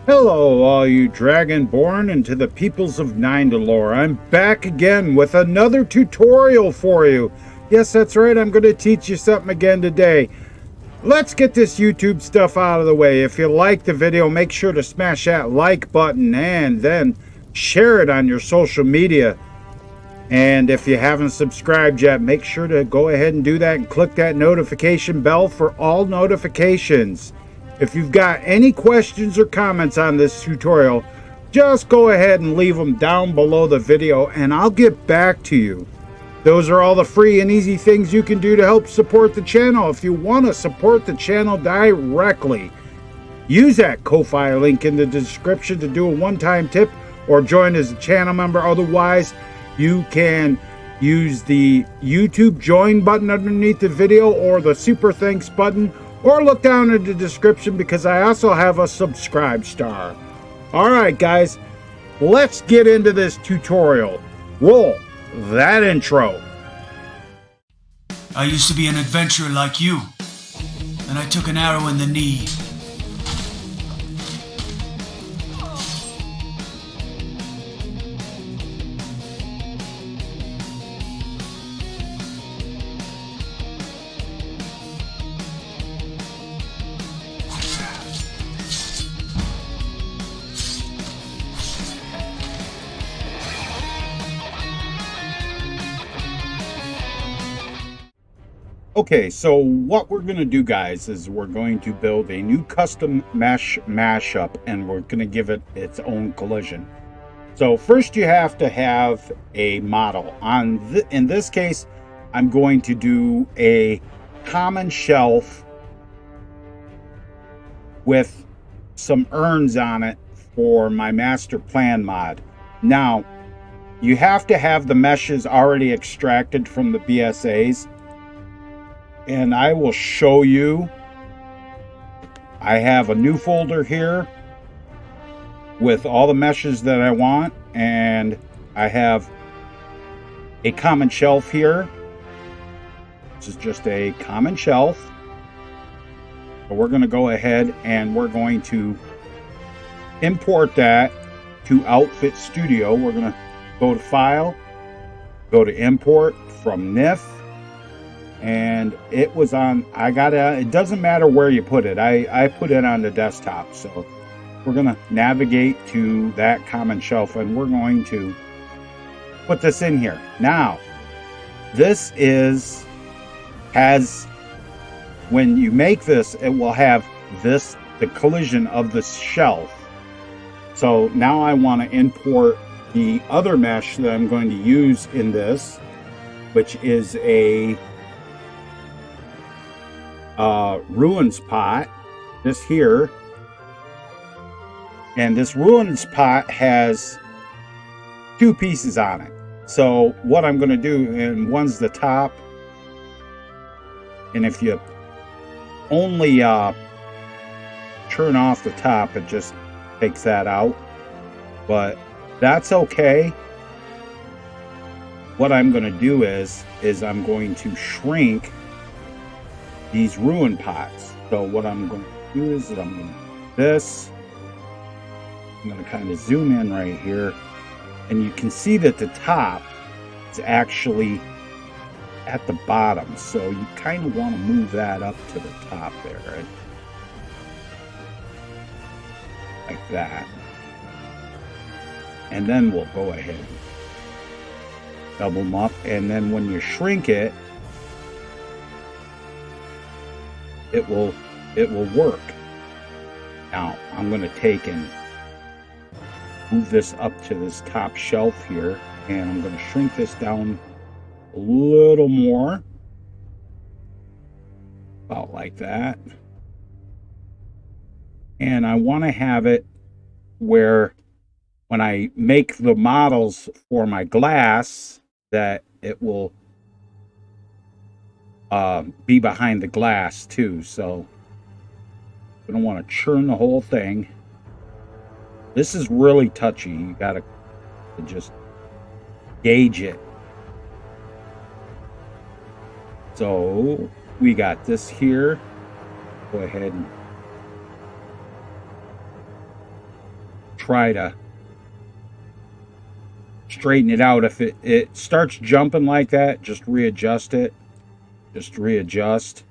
Hello, all you Dragonborn and to the peoples of Nindalore. I'm back again with another tutorial for you. Yes, that's right, I'm going to teach you something again today. Let's get this YouTube stuff out of the way. If you like the video, make sure to smash that like button and then share it on your social media. And if you haven't subscribed yet, make sure to go ahead and do that and click that notification bell for all notifications. If you've got any questions or comments on this tutorial, just go ahead and leave them down below the video and I'll get back to you. Those are all the free and easy things you can do to help support the channel. If you want to support the channel directly, use that Ko-Fi link in the description to do a one-time tip or join as a channel member. Otherwise, you can use the YouTube join button underneath the video or the super thanks button, or look down in the description because I also have a subscribe star. Alright guys, let's get into this tutorial. Roll that intro. I used to be an adventurer like you. Then I took an arrow in the knee. Okay, so what we're going to do, guys, is we're going to build a new custom mesh mashup, and we're going to give it its own collision. So first you have to have a model. In this case, I'm going to do a common shelf with some urns on it for my master plan mod. Now, you have to have the meshes already extracted from the BSAs. And I will show you. I have a new folder here with all the meshes that I want, and I have a common shelf here. This is just a common shelf. So we're going to go ahead and we're going to import that to Outfit Studio. We're going to go to File, go to Import from NIF. And it was on, it doesn't matter where you put it. I put it on the desktop. So we're going to navigate to that common shelf and we're going to put this in here. Now, this when you make this, it will have the collision of the shelf. So now I want to import the other mesh that I'm going to use in this, which is a ruins pot, this here, and this ruins pot has two pieces on it. So what I'm going to do, and one's the top, and if you only turn off the top, it just takes that out, but that's okay. What I'm going to do is I'm going to shrink these ruin pots. So what I'm going to do is I'm going to do this. I'm going to kind of zoom in right here, and you can see that the top is actually at the bottom. So you kind of want to move that up to the top there, right? Like that. And then we'll go ahead and double them up, and then when you shrink it, it will work. Now I'm going to take and move this up to this top shelf here, and I'm going to shrink this down a little more, about like that. And I want to have it where when I make the models for my glass, that it will be behind the glass too. So I don't want to churn the whole thing. This is really touchy. You gotta just gauge it. So we got this here. Go ahead and try to straighten it out. If it starts jumping like that, just readjust it. Just readjust,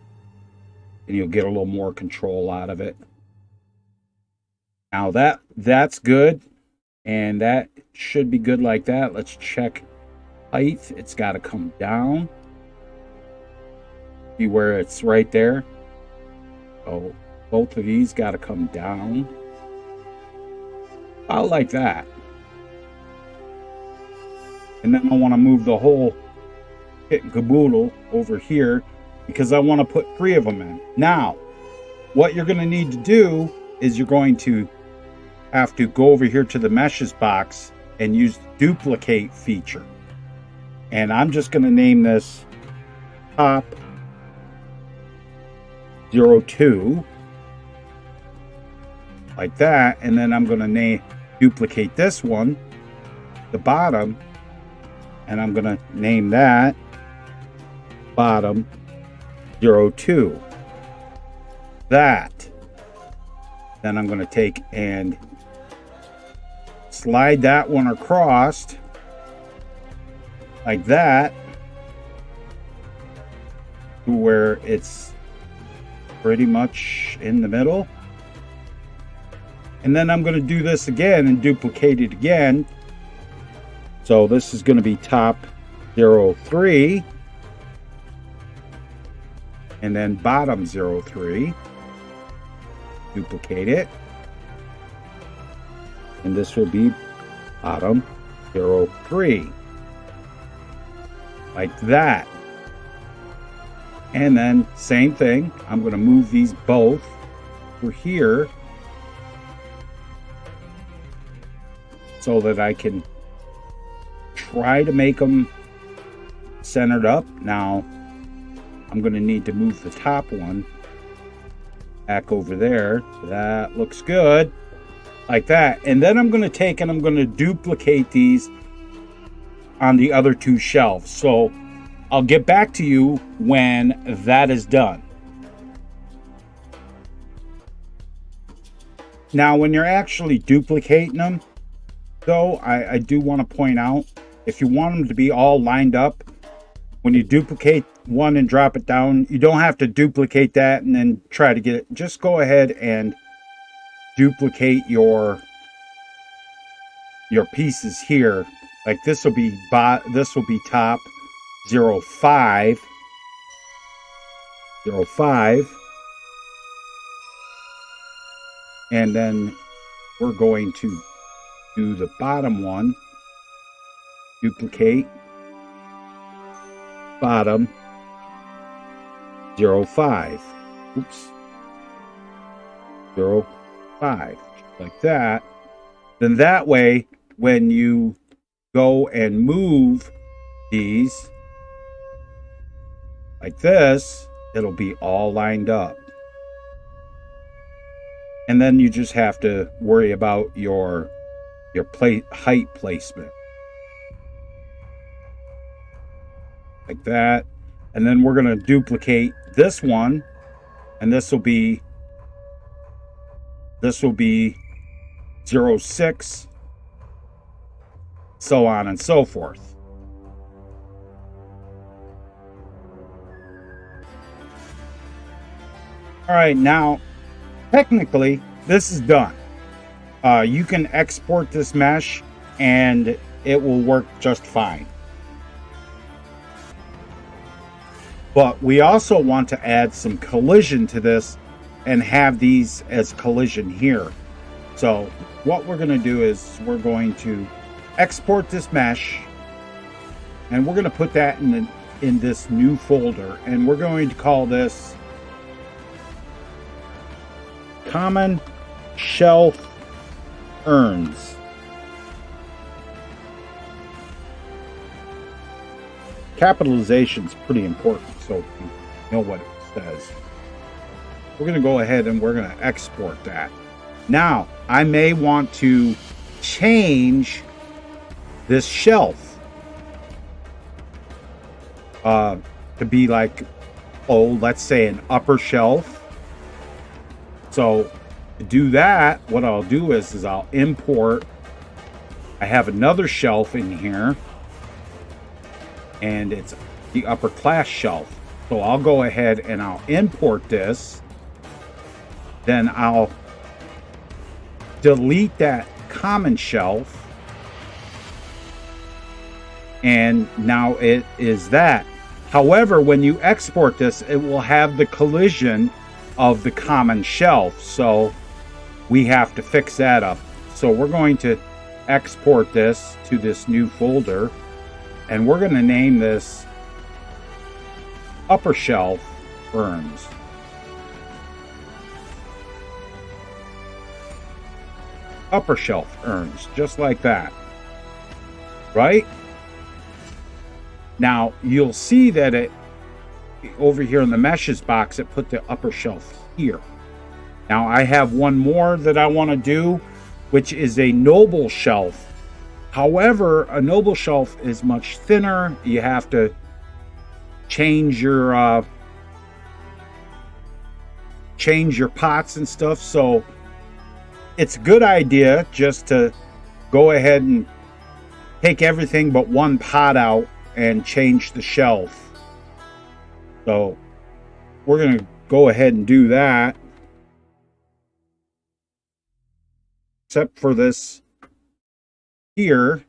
and you'll get a little more control out of it. Now that's good, and that should be good like that. Let's check height. It's got to come down. See where it's right there. So both of these got to come down. I like that. And then I want to move the whole kit and caboodle over here because I want to put 3 of them in. Now, what you're going to need to do is you're going to have to go over here to the meshes box and use the duplicate feature. And I'm just going to name this top 02 like that, and then I'm going to duplicate this one, the bottom, and I'm going to name that bottom 02. That. Then I'm going to take and slide that one across like that to where it's pretty much in the middle. And then I'm going to do this again and duplicate it again. So this is going to be top 03 and then bottom 03. Duplicate it. And this will be bottom 03. Like that. And then same thing. I'm going to move these both over here so that I can try to make them centered up. Now I'm going to need to move the top one back over there. That looks good. Like that. And then I'm going to take and I'm going to duplicate these on the other 2 shelves. So I'll get back to you when that is done. Now, when you're actually duplicating them, though, I do want to point out, if you want them to be all lined up, when you duplicate one and drop it down, you don't have to duplicate that and then try to get it. Just go ahead and duplicate your pieces here. Like this will be top 05. And then we're going to do the bottom one. Duplicate bottom 05. Oops. 05. Like that. Then that way, when you go and move these like this, it'll be all lined up. And then you just have to worry about your height placement. Like that. And then we're going to duplicate this one, and this will be 06, so on and so forth. All right, now technically this is done. You can export this mesh and it will work just fine. But we also want to add some collision to this and have these as collision here. So what we're going to do is we're going to export this mesh, and we're going to put that in this new folder, and we're going to call this Common Shelf Urns. Capitalization is pretty important, so you know what it says. We're going to go ahead and we're going to export that. Now, I may want to change this shelf to be like, let's say an upper shelf. So To do that, what I'll do is I'll import. I have another shelf in here, and it's the upper class shelf. So I'll go ahead and I'll import this. Then I'll delete that common shelf. And now it is that. However, when you export this, it will have the collision of the common shelf. So we have to fix that up. So we're going to export this to this new folder, and we're going to name this upper shelf urns. Upper shelf urns, just like that. Right? Now, you'll see that it, over here in the meshes box, it put the upper shelf here. Now, I have one more that I want to do, which is a noble shelf. However, a noble shelf is much thinner. You have to change your pots and stuff. So it's a good idea just to go ahead and take everything but one pot out and change the shelf. So we're going to go ahead and do that. Except for this here,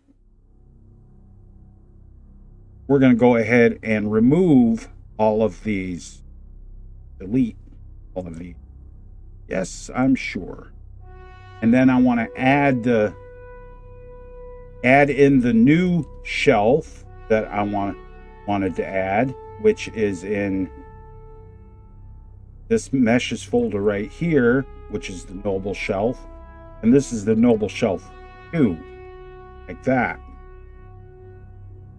we're going to go ahead and remove all of these. Delete all of these. Yes, I'm sure. And then I want to add in the new shelf that I wanted to add, which is in this meshes folder right here, which is the noble shelf. And this is the noble shelf 2, like that.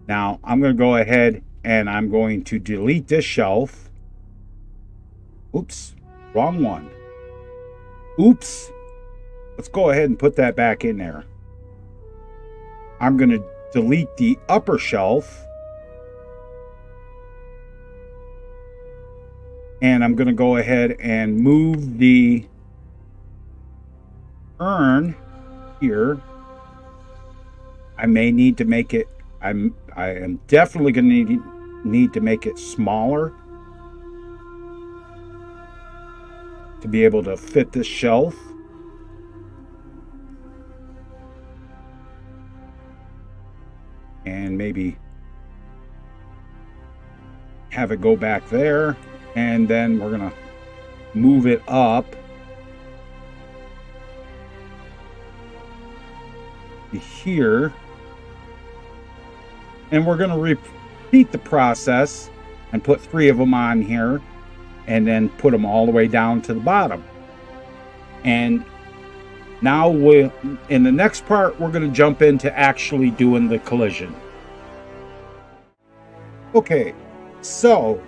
Now, I'm going to go ahead and I'm going to delete this shelf. Oops, wrong one. Oops. Let's go ahead and put that back in there. I'm going to delete the upper shelf. And I'm going to go ahead and move the urn here. I may need to make it, I am definitely going to need to make it smaller to be able to fit this shelf. And maybe have it go back there, and then we're going to move it up to here, and we're going to repeat the process and put 3 of them on here, and then put them all the way down to the bottom. And now in the next part, we're going to jump into actually doing the collision. Okay, so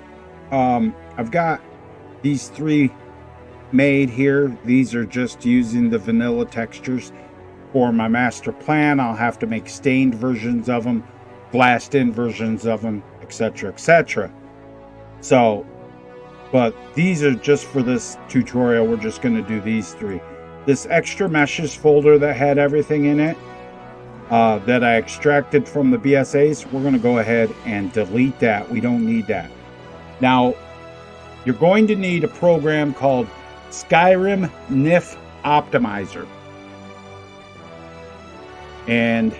I've got these 3 made here. These are just using the vanilla textures for my master plan. I'll have to make stained versions of them, glassed in versions of them, etc., etc. So, but these are just for this tutorial. We're just going to do these 3. This extra meshes folder that had everything in it that I extracted from the BSAs, we're going to go ahead and delete that. We don't need that. Now, you're going to need a program called Skyrim NIF Optimizer. And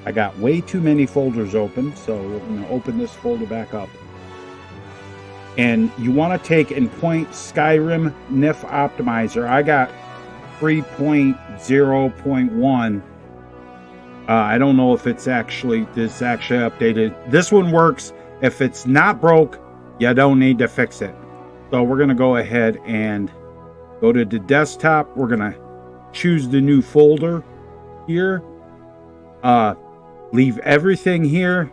I got way too many folders open, so we're going to open this folder back up. And you want to take and point Skyrim NIF Optimizer. I got 3.0.1. I don't know if it's actually updated. This one works. If it's not broke, you don't need to fix it. So we're going to go ahead and go to the desktop. We're going to choose the new folder here. Leave everything here,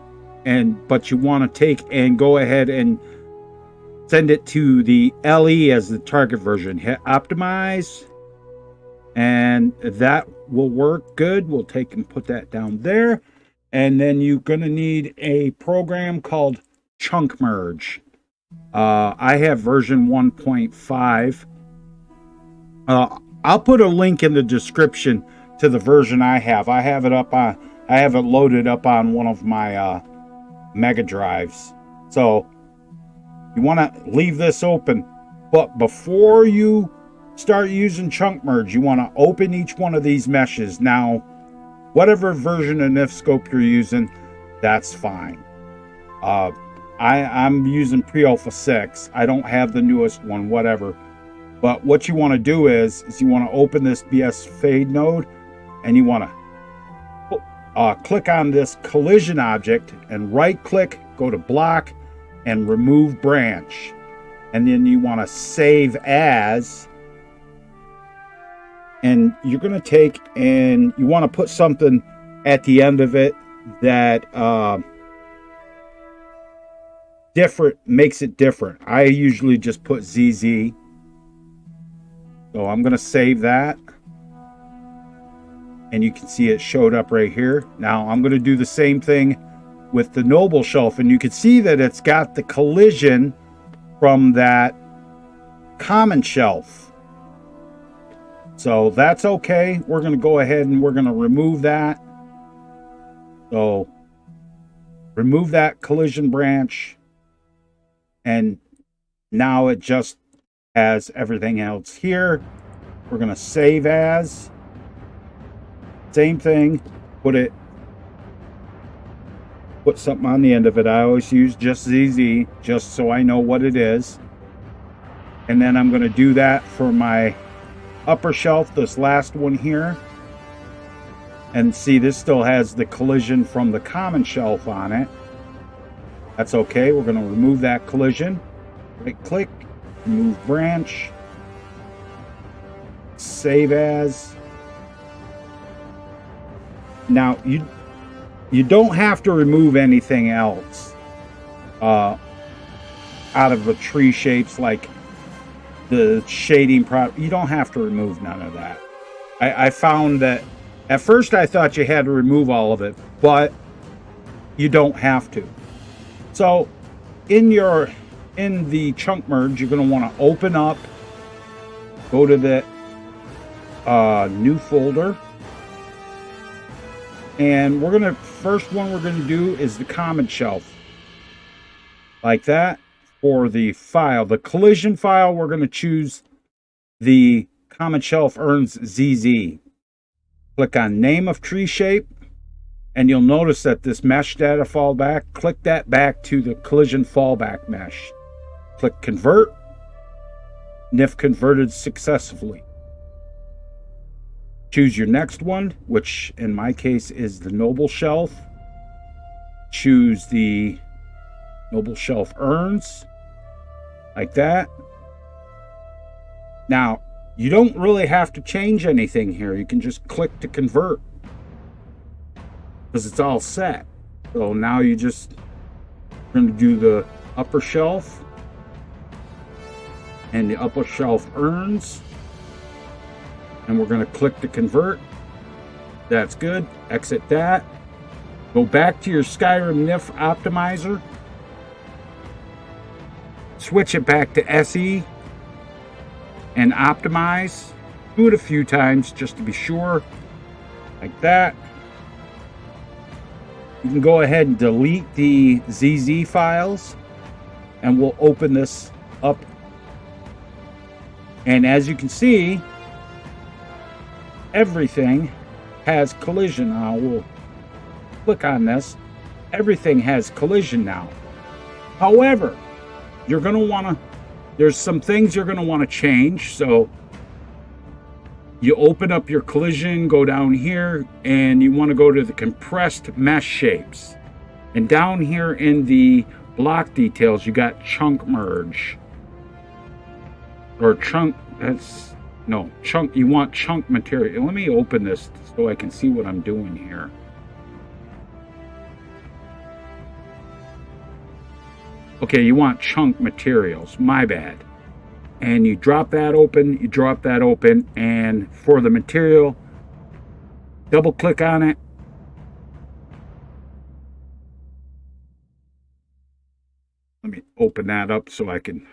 but you want to take and go ahead and send it to the LE as the target version. Hit optimize, and that will work good. We'll take and put that down there. And then you're going to need a program called Chunk Merge. I have version 1.5, I'll put a link in the description to the version I have. I have it loaded up on one of my Mega Drives. So you want to leave this open, but before you start using chunk merge, you want to open each one of these meshes. Now, whatever version of NIF you're using, that's fine. I'm using pre-alpha 6. I don't have the newest one, whatever. But what you want to do is you want to open this BS fade node, and you want to click on this collision object and right click, go to block and remove branch. And then you want to save as, and you're going to take and you want to put something at the end of it that makes it different. I usually just put ZZ. So I'm going to save that. And you can see it showed up right here. Now I'm going to do the same thing with the Noble Shelf. And you can see that it's got the collision from that common shelf. So that's okay. We're going to go ahead and we're going to remove that. So remove that collision branch. And now it just has everything else here. We're going to save as. Same thing. Put something on the end of it. I always use just ZZ, just so I know what it is. And then I'm going to do that for my upper shelf, this last one here. And see, this still has the collision from the common shelf on it. That's okay. We're going to remove that collision. Right click, remove branch, save as. Now you don't have to remove anything else out of the tree shapes, like the shading product. You don't have to remove none of that. I found that at first I thought you had to remove all of it, but you don't have to. So in the chunk merge, you're going to want to open up, go to the new folder, and first one we're going to do is the common shelf, like that. For the file, the collision file, we're going to choose the common shelf earns ZZ. Click on name of tree shape, and you'll notice that this mesh data fallback, click that back to the collision fallback mesh. Click convert. NIF converted successfully. Choose your next one, which in my case is the Noble Shelf. Choose the Noble Shelf earns, like that. Now, you don't really have to change anything here. You can just click to convert, because it's all set. So now we're going to do the upper shelf and the upper shelf earns, and we're going to click to convert. That's good. Exit that. Go back to your Skyrim NIF optimizer. Switch it back to SE and optimize. Do it a few times just to be sure, like that. You can go ahead and delete the ZZ files, and we'll open this up. And as you can see, everything has collision. Now we'll click on this. Everything has collision now. However, you're going to want to, there's some things you're going to want to change. So you open up your collision, go down here, and you want to go to the compressed mesh shapes. And down here in the block details, you got chunk merge. Or chunk, chunk, you want chunk material. Let me open this so I can see what I'm doing here. Okay, you want chunk materials, my bad. And you drop that open, and for the material, double click on it. Let me open that up so I can.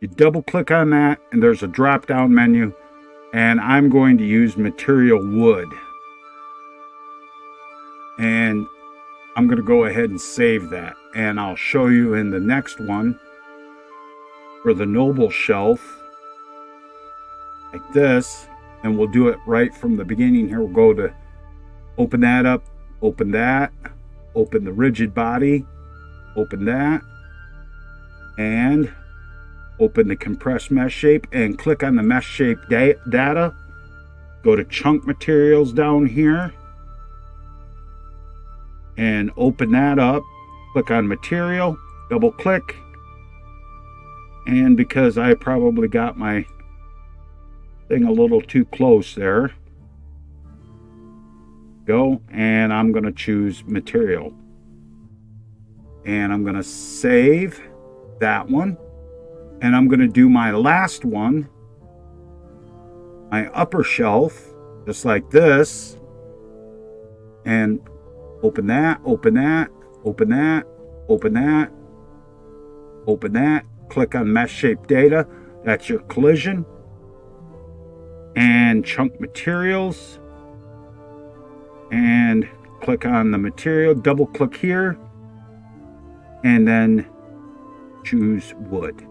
You double click on that and there's a drop down menu, and I'm going to use material wood. And I'm going to go ahead and save that, and I'll show you in the next one for the noble shelf like this, and we'll do it right from the beginning here. We'll go to open that up, open that, open the rigid body, open that, and open the compressed mesh shape and click on the mesh shape data. Go to chunk materials down here and open that up. Click on material, double click, and because I probably got my thing a little too close there, go, and I'm going to choose material, and I'm going to save that one, and I'm going to do my last one, my upper shelf, just like this, and open that, open that, open that, open that, open that, click on mesh shape data, that's your collision, and chunk materials, and click on the material, double click here, and then choose wood.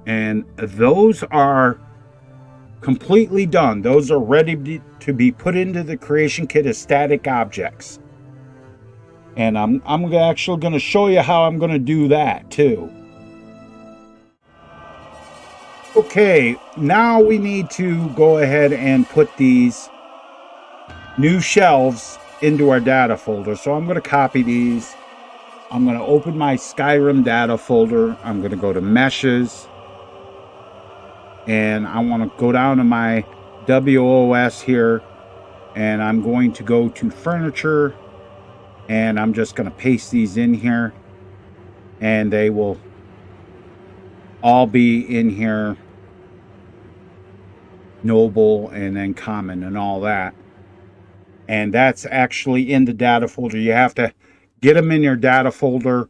And those are completely done. Those are ready to be put into the creation kit as static objects. And I'm actually going to show you how I'm going to do that too. Okay, now we need to go ahead and put these new shelves into our data folder. So I'm going to copy these. I'm going to open my Skyrim data folder. I'm going to go to meshes, and I want to go down to my WOS here, and I'm going to go to furniture, and I'm just going to paste these in here, and they will all be in here, noble and then common and all that. And that's actually in the data folder. You have to get them in your data folder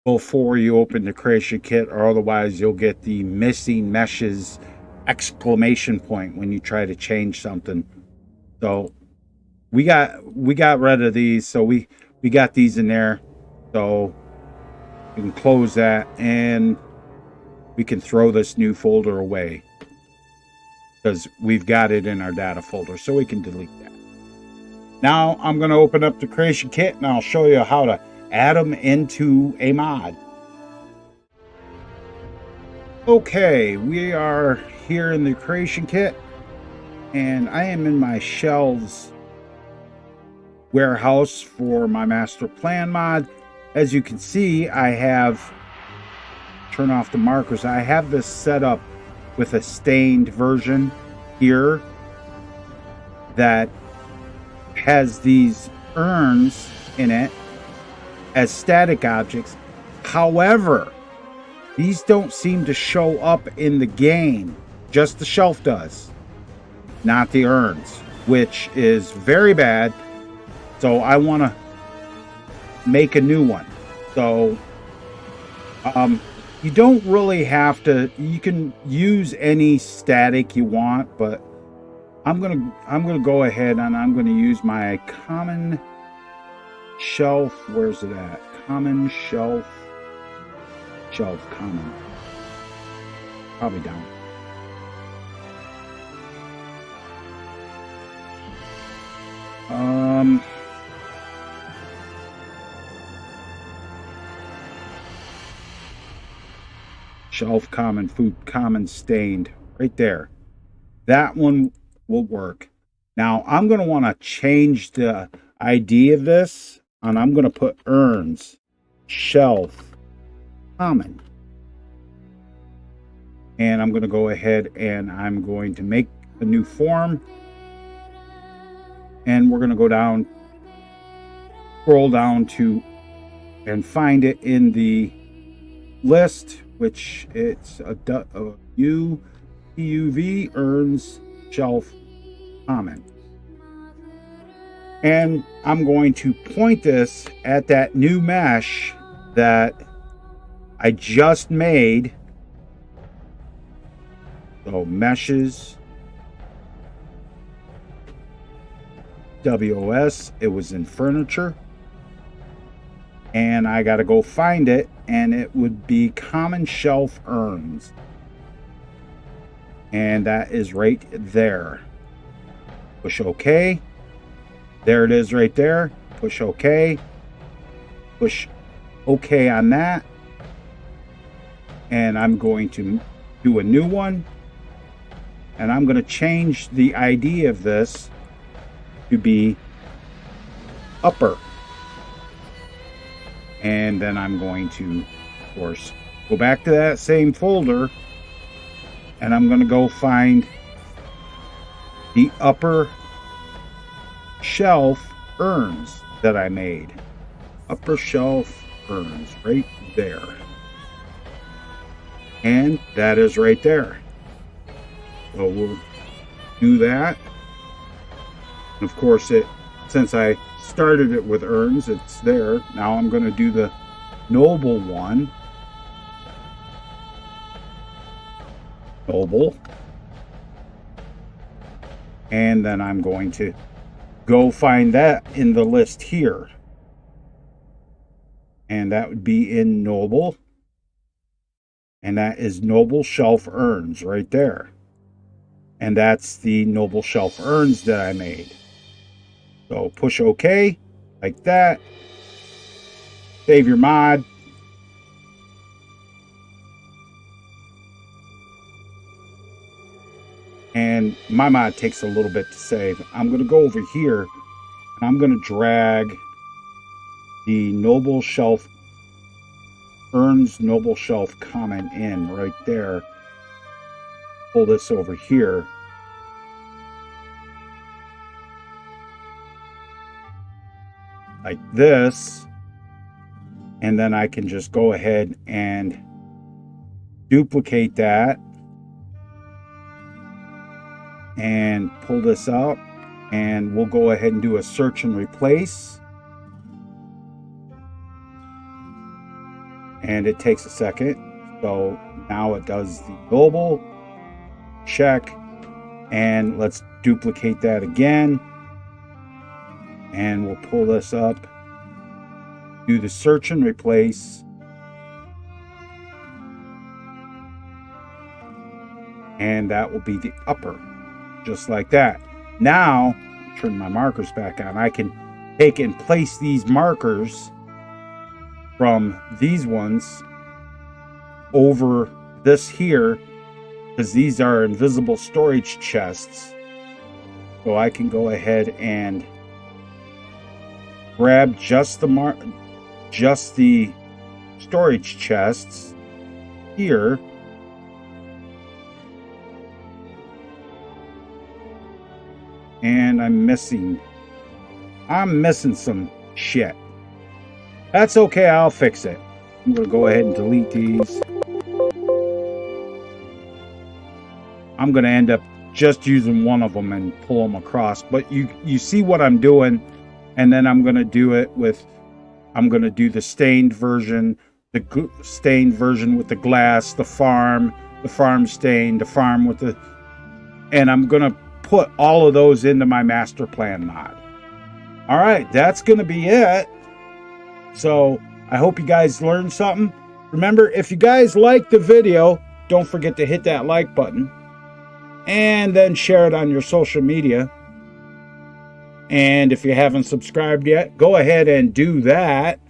before you open the creation kit, or otherwise you'll get the missing meshes exclamation point when you try to change something. So we got rid of these, so we got these in there, so we can close that and we can throw this new folder away because we've got it in our data folder, so we can delete that. Now I'm going to open up the creation kit and I'll show you how to add them into a mod. Okay, we are here in the creation kit, and I am in my shelves warehouse for my master plan mod. As you can see, I have, turn off the markers, I have this set up with a stained version here that has these urns in it as static objects. However, these don't seem to show up in the game. Just the shelf does, not the urns, which is very bad. So I want to make a new one. So you don't really have to, you can use any static you want, but I'm gonna go ahead and I'm gonna use my common shelf. Where's it at? Common shelf. Shelf common. Probably down. Shelf common, food common, stained, right there. That one will work. Now I'm going to want to change the ID of this, and I'm going to put urns, shelf, common. And I'm going to go ahead and I'm going to make a new form. And we're going to go down, scroll down to, and find it in the list, which it's a UV urns shelf common. And I'm going to point this at that new mesh that I just made, so meshes, WOS, it was in furniture, and I got to go find it, and it would be common shelf urns, and that is right there. Push OK. There it is right there. Push OK. Push OK on that, and I'm going to do a new one, and I'm going to change the ID of this to be upper, and then I'm going to, of course, go back to that same folder, and I'm going to go find the upper shelf urns that I made. Upper shelf urns right there, and that is right there. So we'll do that. Of course, since I started it with urns, it's there. Now I'm going to do the noble one. Noble. And then I'm going to go find that in the list here. And that would be in noble. And that is noble shelf urns right there. And that's the noble shelf urns that I made. So push OK, like that. Save your mod. And my mod takes a little bit to save. I'm going to go over here, and I'm going to drag the noble shelf urns noble shelf comment in right there. Pull this over here. Like this, and then I can just go ahead and duplicate that and pull this out, and we'll go ahead and do a search and replace, and it takes a second. So now it does the global check, and let's duplicate that again. And we'll pull this up, do the search and replace, and that will be the upper, just like that. Now, turn my markers back on. I can take and place these markers from these ones over this here, because these are invisible storage chests. So I can go ahead and grab just the storage chests here, and I'm missing some shit. That's okay, I'll fix it. I'm gonna go ahead and delete these. I'm gonna end up just using one of them and pull them across, but you see what I'm doing. And then I'm going to do it with, I'm going to do the stained version, the stained version with the glass, the farm stain, the farm with the, and I'm going to put all of those into my master plan mod. All right, that's going to be it. So I hope you guys learned something. Remember, if you guys like the video, don't forget to hit that like button and then share it on your social media. And if you haven't subscribed yet, go ahead and do that.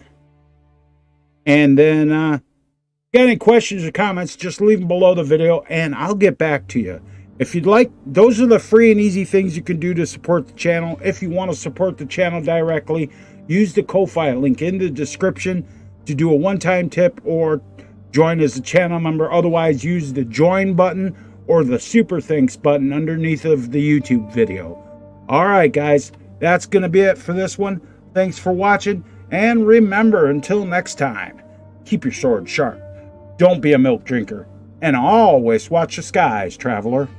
And then, if you got any questions or comments, just leave them below the video and I'll get back to you. If you'd like, those are the free and easy things you can do to support the channel. If you want to support the channel directly, use the Ko-Fi link in the description to do a one-time tip or join as a channel member. Otherwise, use the join button or the super thanks button underneath of the YouTube video. All right, guys. That's going to be it for this one. Thanks for watching. And remember, until next time, keep your sword sharp. Don't be a milk drinker. And always watch the skies, traveler.